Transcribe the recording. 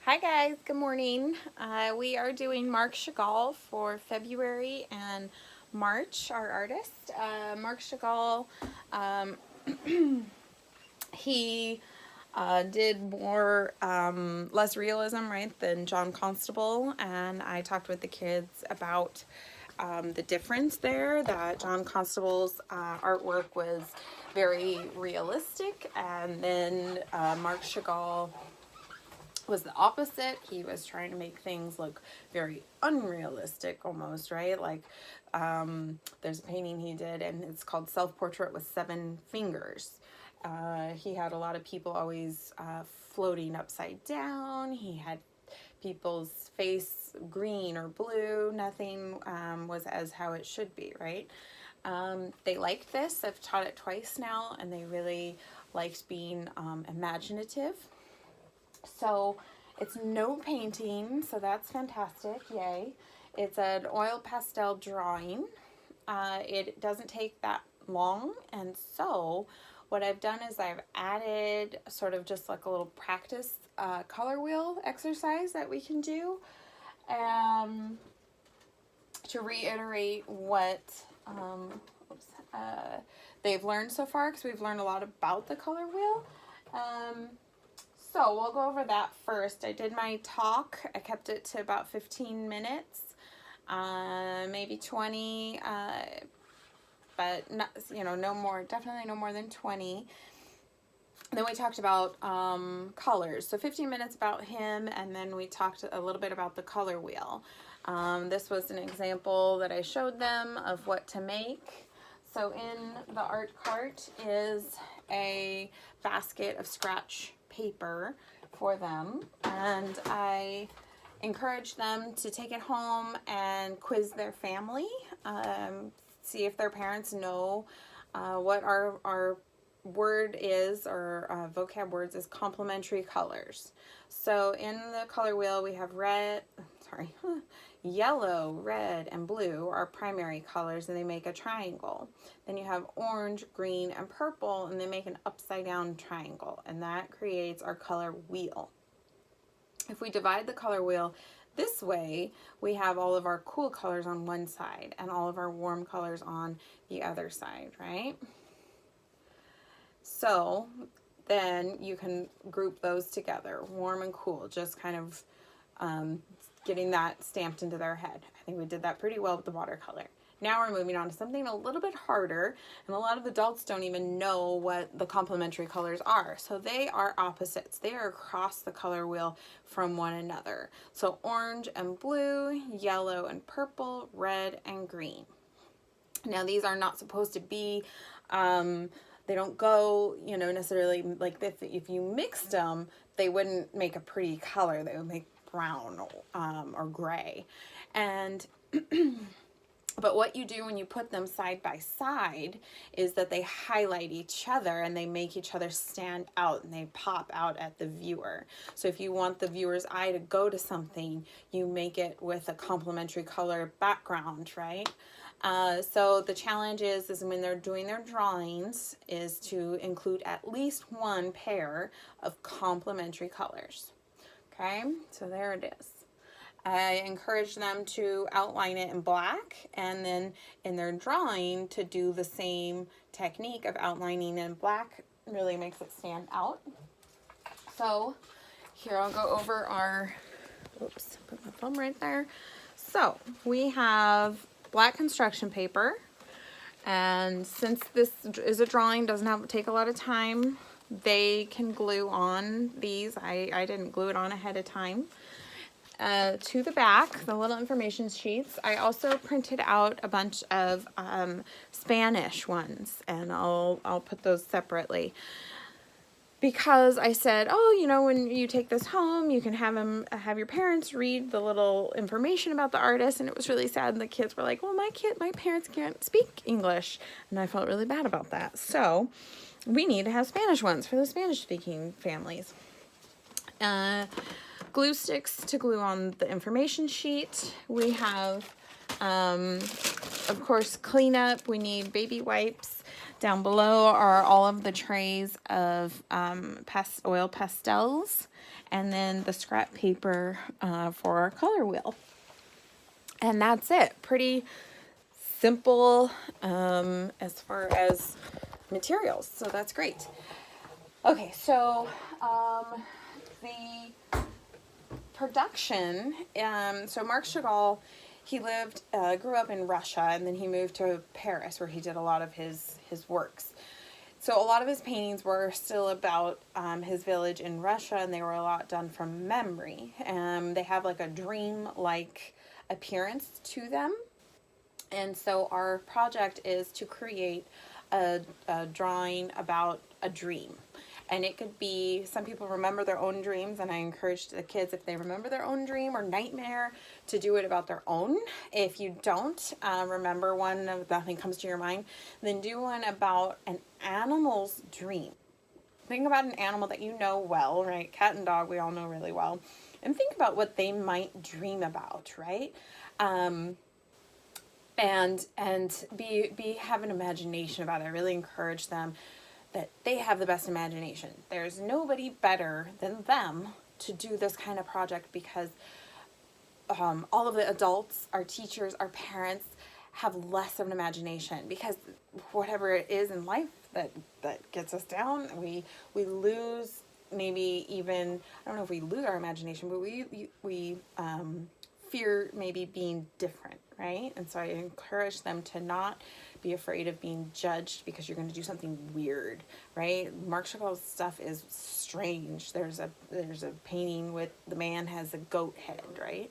Hi guys, good morning. We are doing Marc Chagall for February and March, our artist. Marc Chagall, um, he did more, less realism, right, than John Constable, and I talked with the kids about the difference there, that John Constable's artwork was very realistic, and then Marc Chagall was the opposite. He was trying to make things look very unrealistic almost, right? Like there's a painting he did and it's called Self-Portrait with Seven Fingers. He had a lot of people always floating upside down. He had people's face green or blue. Nothing was as how it should be, right? They liked this. I've taught it twice now and they really liked being imaginative. So it's no painting, so that's fantastic, yay. It's an oil pastel drawing. It doesn't take that long, and so what I've done is I've added sort of just like a little practice color wheel exercise that we can do to reiterate what they've learned so far, because we've learned a lot about the color wheel. So we'll go over that first. I did my talk. I kept it to about 15 minutes, maybe 20, but not, no more, definitely no more than 20. Then we talked about colors. So 15 minutes about him, and then we talked a little bit about the color wheel. This was an example that I showed them of what to make. So in the art cart is a basket of scratch paper for them, and I encourage them to take it home and quiz their family, see if their parents know what our word is, or vocab words is complementary colors. So in the color wheel we have yellow, red, and blue are primary colors, and they make a triangle. Then you have orange, green, and purple, and they make an upside down triangle, and that creates our color wheel. If we divide the color wheel this way, we have all of our cool colors on one side and all of our warm colors on the other side, right? So then you can group those together, warm and cool, just kind of getting that stamped into their head. I think we did that pretty well with the watercolor. Now we're moving on to something a little bit harder, and a lot of adults don't even know what the complementary colors are. So they are opposites. They are across the color wheel from one another. So orange and blue, yellow and purple, red and green. Now these are not supposed to be, they don't go, necessarily like this. If you mixed them, they wouldn't make a pretty color. They would make brown or gray. And but what you do when you put them side by side is that they highlight each other and they make each other stand out, and they pop out at the viewer. So if you want the viewer's eye to go to something, you make it with a complementary color background, right? So the challenge is when they're doing their drawings is to include at least one pair of complementary colors. Okay, so there it is. I encourage them to outline it in black, and then in their drawing to do the same technique of outlining in black. Really makes it stand out. So here I'll go over our, oops, put my thumb right there. So we have black construction paper, and since this is a drawing, doesn't take a lot of time, they can glue on these. I didn't glue it on ahead of time. To the back, the little information sheets, I also printed out a bunch of Spanish ones, and I'll put those separately, because I said, when you take this home, you can have your parents read the little information about the artist. And it was really sad, and the kids were like, well, my parents can't speak English, and I felt really bad about that. So we need to have Spanish ones for the Spanish speaking families. Glue sticks to glue on the information sheet. We have, of course, cleanup. We need baby wipes. Down below are all of the trays of oil pastels, and then the scrap paper for our color wheel. And that's it. Pretty simple as far as materials. So that's great. Okay, so the production, so Marc Chagall, he grew up in Russia, and then he moved to Paris where he did a lot of his works. So a lot of his paintings were still about his village in Russia, and they were a lot done from memory. They have like a dream-like appearance to them. And so our project is to create a drawing about a dream. And it could be, some people remember their own dreams, and I encourage the kids, if they remember their own dream or nightmare, to do it about their own. If you don't remember one, if nothing comes to your mind, then do one about an animal's dream. Think about an animal that you know well, right? Cat and dog, we all know really well. And think about what they might dream about, right? And have an imagination about it. I really encourage them that they have the best imagination. There's nobody better than them to do this kind of project, because all of the adults, our teachers, our parents, have less of an imagination, because whatever it is in life that gets us down, we lose, maybe even, I don't know if we lose our imagination, but we fear maybe being different, right? And so I encourage them to not be afraid of being judged because you're going to do something weird, right? Marc Chagall's stuff is strange. There's a painting with the man has a goat head, right?